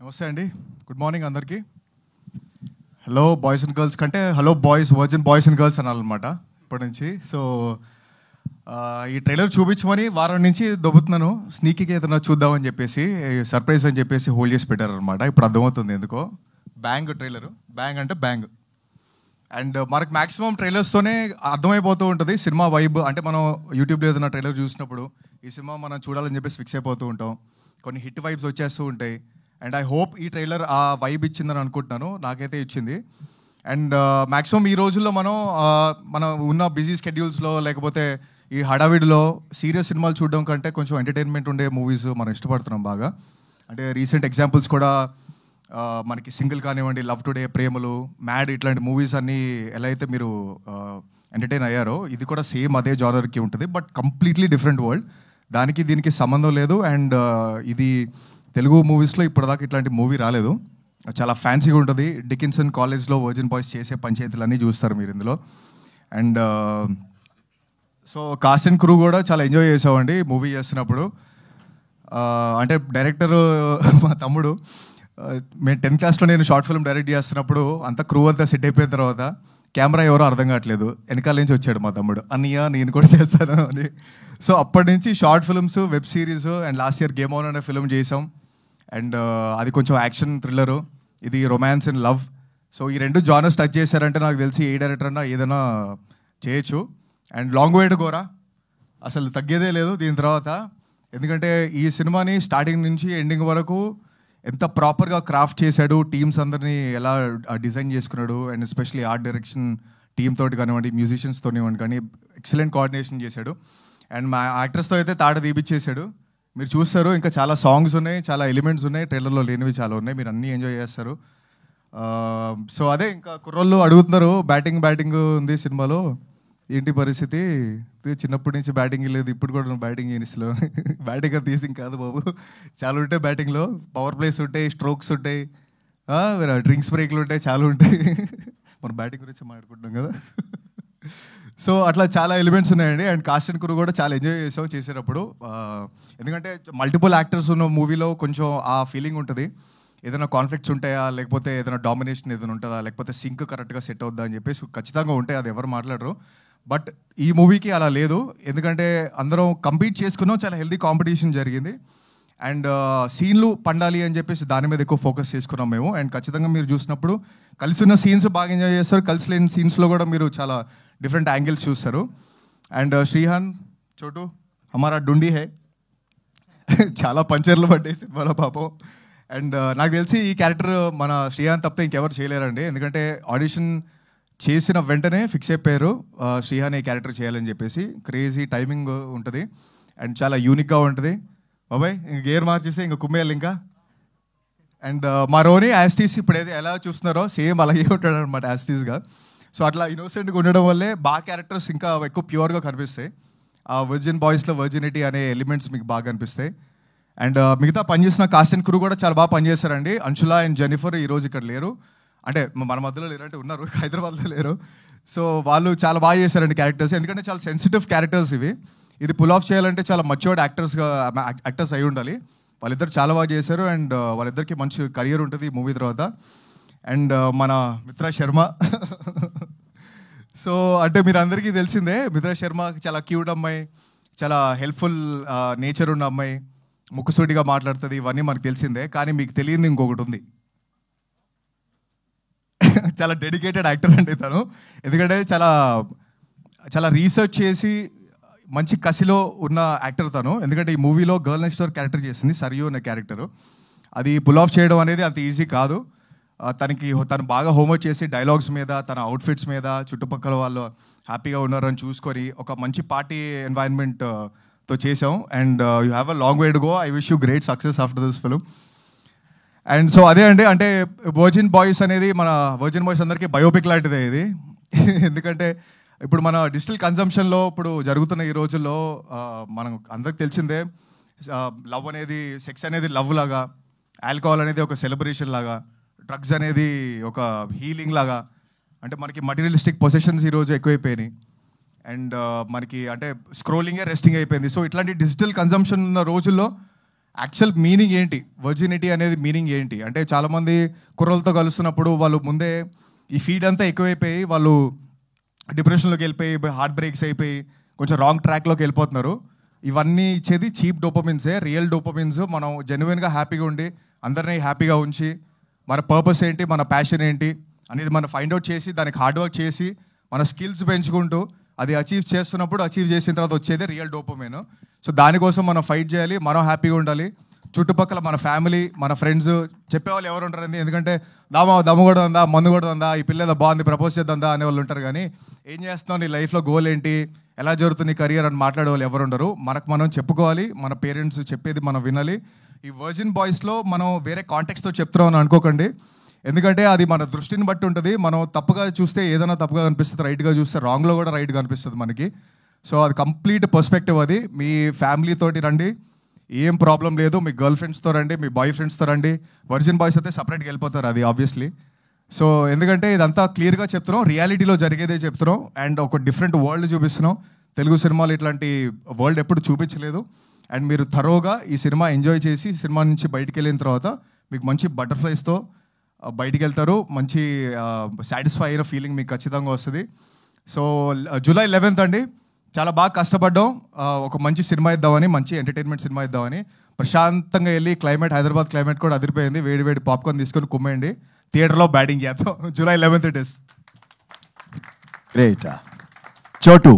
నమస్తే అండి, good morning అందరికీ. హలో బాయ్స్ అండ్ గర్ల్స్ కంటే hello boys, virgin boys and girls అనాలన్నమాట ఇప్పటి నుంచి. సో ఈ ట్రైలర్ చూపించమని వారం నుంచి దొబ్బుతున్నాను, స్నీకీగా ఏదైనా చూద్దామని చెప్పేసి, సర్ప్రైజ్ అని చెప్పేసి హోల్డ్ చేసి పెట్టారనమాట. ఇప్పుడు అర్థమవుతుంది ఎందుకో. బ్యాంగ్ ట్రైలరు, బ్యాంగ్ అంటే బ్యాంగ్. అండ్ మనకు మ్యాక్సిమం ట్రైలర్స్తోనే అర్థమైపోతూ ఉంటుంది సినిమా వైబ్. అంటే మనం యూట్యూబ్లో ఏదైనా ట్రైలర్ చూసినప్పుడు ఈ సినిమా మనం చూడాలని చెప్పేసి ఫిక్స్ అయిపోతూ ఉంటాం, కొన్ని హిట్ వైబ్స్ వచ్చేస్తూ ఉంటాయి. అండ్ ఐ హోప్ ఈ ట్రైలర్ ఆ వైబ్ ఇచ్చిందని అనుకుంటున్నాను, నాకైతే ఇచ్చింది. అండ్ మ్యాక్సిమం ఈ రోజుల్లో మనం ఉన్న బిజీ స్కెడ్యూల్స్లో లేకపోతే ఈ హడావిడిలో సీరియస్ సినిమాలు చూడడం కంటే కొంచెం ఎంటర్టైన్మెంట్ ఉండే మూవీస్ మనం ఇష్టపడుతున్నాం బాగా. అంటే రీసెంట్ ఎగ్జాంపుల్స్ కూడా మనకి సింగిల్ కానివ్వండి, లవ్ టుడే, ప్రేమలు, మ్యాడ్, ఇట్లాంటి మూవీస్ అన్నీ ఎలా అయితే మీరు ఎంటర్టైన్ అయ్యారో ఇది కూడా సేమ్ అదే జానర్కి ఉంటుంది, బట్ కంప్లీట్లీ డిఫరెంట్ వరల్డ్. దానికి దీనికి సంబంధం లేదు. అండ్ ఇది తెలుగు మూవీస్లో ఇప్పటిదాకా ఇట్లాంటి మూవీ రాలేదు, చాలా ఫ్యాన్సీగా ఉంటుంది. డికిన్సన్ కాలేజ్లో వర్జిన్ బాయ్స్ చేసే పంచాయతీలన్నీ చూస్తారు మీరు ఇందులో. And so cost and crew కూడా చాలా ఎంజాయ్ చేసామండి మూవీ చేస్తున్నప్పుడు. అంటే డైరెక్టర్ మా తమ్ముడు, మేము 10th క్లాస్లో నేను షార్ట్ ఫిల్మ్ డైరెక్ట్ చేస్తున్నప్పుడు అంత క్రూ అంతా సెట్ అయిపోయిన తర్వాత కెమెరా ఎవరో అర్థం కావట్లేదు, వెనకాల నుంచి వచ్చాడు మా తమ్ముడు, అన్నయ్య నేను కూడా చేస్తాను అని. సో అప్పటి నుంచి short films, web series, and last year game on అనే ఫిల్మ్ చేసాం. అండ్ అది కొంచెం యాక్షన్ థ్రిల్లరు, ఇది రొమాన్స్ అండ్ లవ్. సో ఈ రెండు జానర్స్ టచ్ చేశారంటే నాకు తెలిసి ఏ డైరెక్టర్ అన్నా ఏదైనా చేయొచ్చు. And long way to Gora, అసలు తగ్గేదే లేదు దీని తర్వాత. ఎందుకంటే ఈ సినిమాని స్టార్టింగ్ నుంచి ఎండింగ్ వరకు ఎంత ప్రాపర్గా క్రాఫ్ట్ చేశాడు, టీమ్స్ అందరినీ ఎలా డిజైన్ చేసుకున్నాడు, and especially art direction team తోటి కానివ్వండి, మ్యూజిషియన్స్తో కానీ ఎక్సలెంట్ కోఆర్డినేషన్ చేశాడు. అండ్ మా యాక్టర్స్తో అయితే తాట తీపిచ్చేశాడు. మీరు చూస్తారు, ఇంకా చాలా సాంగ్స్ ఉన్నాయి, చాలా ఎలిమెంట్స్ ఉన్నాయి, ట్రైలర్లో లేనివి చాలా ఉన్నాయి, మీరు అన్నీ ఎంజాయ్ చేస్తారు. సో అదే, ఇంకా కుర్రోళ్ళు అడుగుతున్నారు బ్యాటింగ్ ఉంది సినిమాలో, ఏంటి పరిస్థితి, చిన్నప్పటి నుంచి బ్యాటింగ్ లేదు, ఇప్పుడు కూడా బ్యాటింగ్ చేయనిస్లో. బ్యాటింగ్ అది తీసి కాదు బాబు, చాలా ఉంటాయి బ్యాటింగ్లో. పవర్ ప్లేస్ ఉంటాయి, స్ట్రోక్స్ ఉంటాయి, డ్రింక్స్ బ్రేక్లు ఉంటాయి, చాలా ఉంటాయి. మనం బ్యాటింగ్ గురించి మాట్లాడుకుంటున్నాం కదా. సో అట్లా చాలా ఎలిమెంట్స్ ఉన్నాయండి. అండ్ కాస్ట్ అండ్ క్రూ కూడా చాలా ఎంజాయ్ చేసాం చేసేటప్పుడు. ఎందుకంటే మల్టిపుల్ యాక్టర్స్ ఉన్న మూవీలో కొంచెం ఆ ఫీలింగ్ ఉంటుంది, ఏదైనా కాన్ఫ్లిక్ట్స్ ఉంటాయా, లేకపోతే ఏదైనా డామినేషన్ ఏదైనా ఉంటుందా, లేకపోతే సింక్ కరెక్ట్గా సెట్ అవుద్దా అని చెప్పేసి ఖచ్చితంగా ఉంటాయి, అది ఎవరు మాట్లాడరు. బట్ ఈ మూవీకి అలా లేదు, ఎందుకంటే అందరం కంపీట్ చేసుకున్నాం, చాలా హెల్దీ కాంపిటీషన్ జరిగింది. అండ్ సీన్లు పండాలి అని చెప్పేసి దాని మీద ఎక్కువ ఫోకస్ చేసుకున్నాం మేము. అండ్ ఖచ్చితంగా మీరు చూసినప్పుడు కలిసి ఉన్న సీన్స్ బాగా ఎంజాయ్ చేస్తారు, కలిసి లేని సీన్స్లో కూడా మీరు చాలా డిఫరెంట్ యాంగిల్స్ చూస్తారు. అండ్ శ్రీహాన్ చోటు హమారా డుండి హే, చాలా పంచర్లు పడ్డాయి సినిమాలో పాపం. అండ్ నాకు తెలిసి ఈ క్యారెక్టర్ మన శ్రీహాన్ తప్పితే ఇంకెవరు చేయలేరండి, ఎందుకంటే ఆడిషన్ చేసిన వెంటనే ఫిక్స్ అయిపోయారు శ్రీహాన్ ఈ క్యారెక్టర్ చేయాలని చెప్పేసి. క్రేజీ టైమింగ్ ఉంటుంది అండ్ చాలా యూనిక్గా ఉంటుంది. బాబాయ్ ఇంక గేర్ మార్చేసి ఇంకా కుమ్మేయాలి ఇంకా. అండ్ మా రోని యాస్టీస్ ఇప్పుడు ఎలా చూస్తున్నారో సేమ్ అలాగే ఉంటాడు అనమాట యాస్టీస్గా. సో అట్లా ఇన్నోసెంట్గా ఉండడం వల్లే బాగా క్యారెక్టర్స్ ఇంకా ఎక్కువ ప్యూర్గా కనిపిస్తాయి. ఆ వర్జిన్ బాయ్స్లో వర్జినిటీ అనే ఎలిమెంట్స్ మీకు బాగా కనిపిస్తాయి. అండ్ మిగతా పనిచేసిన కాస్ట్ అండ్ క్రూ కూడా చాలా బాగా పనిచేస్తారండి. అంశులా అండ్ జెనిఫర్ ఈరోజు ఇక్కడ లేరు, అంటే మన మధ్యలో లేరంటే ఉన్నారు, హైదరాబాద్లో లేరు. సో వాళ్ళు చాలా బాగా చేశారండి క్యారెక్టర్స్, ఎందుకంటే చాలా సెన్సిటివ్ క్యారెక్టర్స్ ఇవి. ఇది పుల్ ఆఫ్ చేయాలంటే చాలా మచ్యూర్డ్ యాక్టర్స్ అయి ఉండాలి. వాళ్ళిద్దరు చాలా బాగా చేశారు. అండ్ వాళ్ళిద్దరికి మంచి కెరియర్ ఉంటుంది ఈ మూవీ తర్వాత. అండ్ మన మిత్రా శర్మ, సో అంటే మీరు అందరికీ తెలిసిందే, మిత్రా శర్మ చాలా క్యూట్ అమ్మాయి, చాలా హెల్ప్ఫుల్ నేచర్ ఉన్న అమ్మాయి, ముక్కుసూటిగా మాట్లాడుతుంది, ఇవన్నీ మనకు తెలిసిందే. కానీ మీకు తెలియదు ఇంకొకటి ఉంది, చాలా డెడికేటెడ్ యాక్టర్ అండి తను. ఎందుకంటే చాలా చాలా రీసెర్చ్ చేసి మంచి కసిలో ఉన్న యాక్టర్ తను. ఎందుకంటే ఈ మూవీలో గర్ల్ నెక్స్ట్ డోర్ క్యారెక్టర్ చేసింది, సరియు అనే క్యారెక్టరు. అది పుల్ ఆఫ్ చేయడం అనేది అంత ఈజీ కాదు. తను బాగా హోంవర్క్ చేసి డైలాగ్స్ మీద, తన అవుట్ఫిట్స్ మీద, చుట్టుపక్కల వాళ్ళు హ్యాపీగా ఉన్నారని చూసుకొని ఒక మంచి పార్టీ ఎన్వైరన్మెంట్తో చేసాం. And you have a long way to go. I wish you great success after this film. And so అదే అండి, అంటే వర్జిన్ బాయ్స్ అనేది మన వర్జిన్ బాయ్స్ అందరికీ బయోపిక్ లాంటిదే ఇది. ఎందుకంటే ఇప్పుడు మన డిజిటల్ కన్సంప్షన్లో ఇప్పుడు జరుగుతున్న ఈ రోజుల్లో మనం అందరికి తెలిసిందే, లవ్ అనేది, సెక్స్ అనేది లవ్ లాగా, ఆల్కహాల్ అనేది ఒక సెలబ్రేషన్ లాగా, డ్రగ్స్ అనేది ఒక హీలింగ్ లాగా, అంటే మనకి మటీరియలిస్టిక్ పొసెషన్స్ ఈరోజు ఎక్కువైపోయినాయి. అండ్ మనకి అంటే స్క్రోలింగే రెస్టింగ్ అయిపోయింది. సో ఇట్లాంటి డిజిటల్ కన్సంప్షన్ ఉన్న రోజుల్లో యాక్చువల్ మీనింగ్ ఏంటి, వర్జినిటీ అనేది మీనింగ్ ఏంటి అంటే చాలామంది కుర్రలతో కలుస్తున్నప్పుడు వాళ్ళు ముందే ఈ ఫీడ్ అంతా ఎక్కువైపోయి వాళ్ళు డిప్రెషన్లోకి వెళ్ళిపోయి హార్ట్ బ్రేక్స్ అయిపోయి కొంచెం రాంగ్ ట్రాక్లోకి వెళ్ళిపోతున్నారు. ఇవన్నీ ఇచ్చేది చీప్ డోపమిన్సే. రియల్ డోపమిన్స్ మనం జెన్యున్గా హ్యాపీగా ఉండి అందరినీ హ్యాపీగా ఉంచి మన పర్పస్ ఏంటి, మన ప్యాషన్ ఏంటి అనేది మనం ఫైండ్ అవుట్ చేసి దానికి హార్డ్ వర్క్ చేసి మన స్కిల్స్ పెంచుకుంటూ అది అచీవ్ చేస్తున్నప్పుడు అచీవ్ చేసిన తర్వాత వచ్చేది రియల్ డోపమైన్. సో దానికోసం మనం ఫైట్ చేయాలి, మనం హ్యాపీగా ఉండాలి. చుట్టుపక్కల మన ఫ్యామిలీ, మన ఫ్రెండ్స్ చెప్పేవాళ్ళు ఎవరు ఉంటారండి, ఎందుకంటే దమ్ము కూడా ఉందా, మందు కూడా ఉందా, ఈ పిల్ల బాగుంది ప్రపోజ్ చేద్దా అనేవాళ్ళు ఉంటారు. కానీ ఏం చేస్తున్నావు, నీ లైఫ్లో గోల్ ఏంటి, ఎలా జరుగుతుంది నీ కెరియర్ అని మాట్లాడే వాళ్ళు ఎవరు ఉండరు. మనకు మనం చెప్పుకోవాలి, మన పేరెంట్స్ చెప్పేది మనం వినాలి. ఈ వర్జిన్ బాయ్స్లో మనం వేరే కాంటెక్స్తో చెప్తున్నాం అని అనుకోకండి, ఎందుకంటే అది మన దృష్టిని బట్టి ఉంటుంది. మనం తప్పుగా చూస్తే ఏదైనా తప్పుగా కనిపిస్తుంది, రైట్గా చూస్తే రాంగ్లో కూడా రైట్గా అనిపిస్తుంది మనకి. సో అది కంప్లీట్ పర్స్పెక్టివ్. అది మీ ఫ్యామిలీతోటి రండి, ఏం ప్రాబ్లం లేదు. మీ గర్ల్ ఫ్రెండ్స్తో రండి, మీ బాయ్ ఫ్రెండ్స్తో రండి. వర్జిన్ బాయ్స్ అయితే సపరేట్గా వెళ్ళిపోతారు, అది ఆబ్వియస్లీ. సో ఎందుకంటే ఇదంతా క్లియర్గా చెప్తున్నాం, రియాలిటీలో జరిగేదే చెప్తున్నాం అండ్ ఒక డిఫరెంట్ వరల్డ్ చూపిస్తున్నాం. తెలుగు సినిమాలు ఇట్లాంటి వరల్డ్ ఎప్పుడు చూపించలేదు. అండ్ మీరు థరోగా ఈ సినిమా ఎంజాయ్ చేసి సినిమా నుంచి బయటికి వెళ్ళిన తర్వాత మీకు మంచి బటర్ఫ్లైస్తో బయటికి వెళ్తారు, మంచి సాటిస్ఫై అయిన ఫీలింగ్ మీకు ఖచ్చితంగా వస్తుంది. సో జూలై 11th అండి, చాలా బాగా కష్టపడ్డాం ఒక మంచి సినిమా ఇద్దామని, మంచి ఎంటర్టైన్మెంట్ సినిమా ఇద్దామని. ప్రశాంతంగా వెళ్ళి క్లైమేట్, హైదరాబాద్ క్లైమేట్ కూడా అదిరిపోయింది. వేడి వేడి పాప్కార్న్ తీసుకొని కుమ్మేయండి, థియేటర్లో బ్యాటింగ్ చేద్దాం. July 11th it is. Great. చోటు.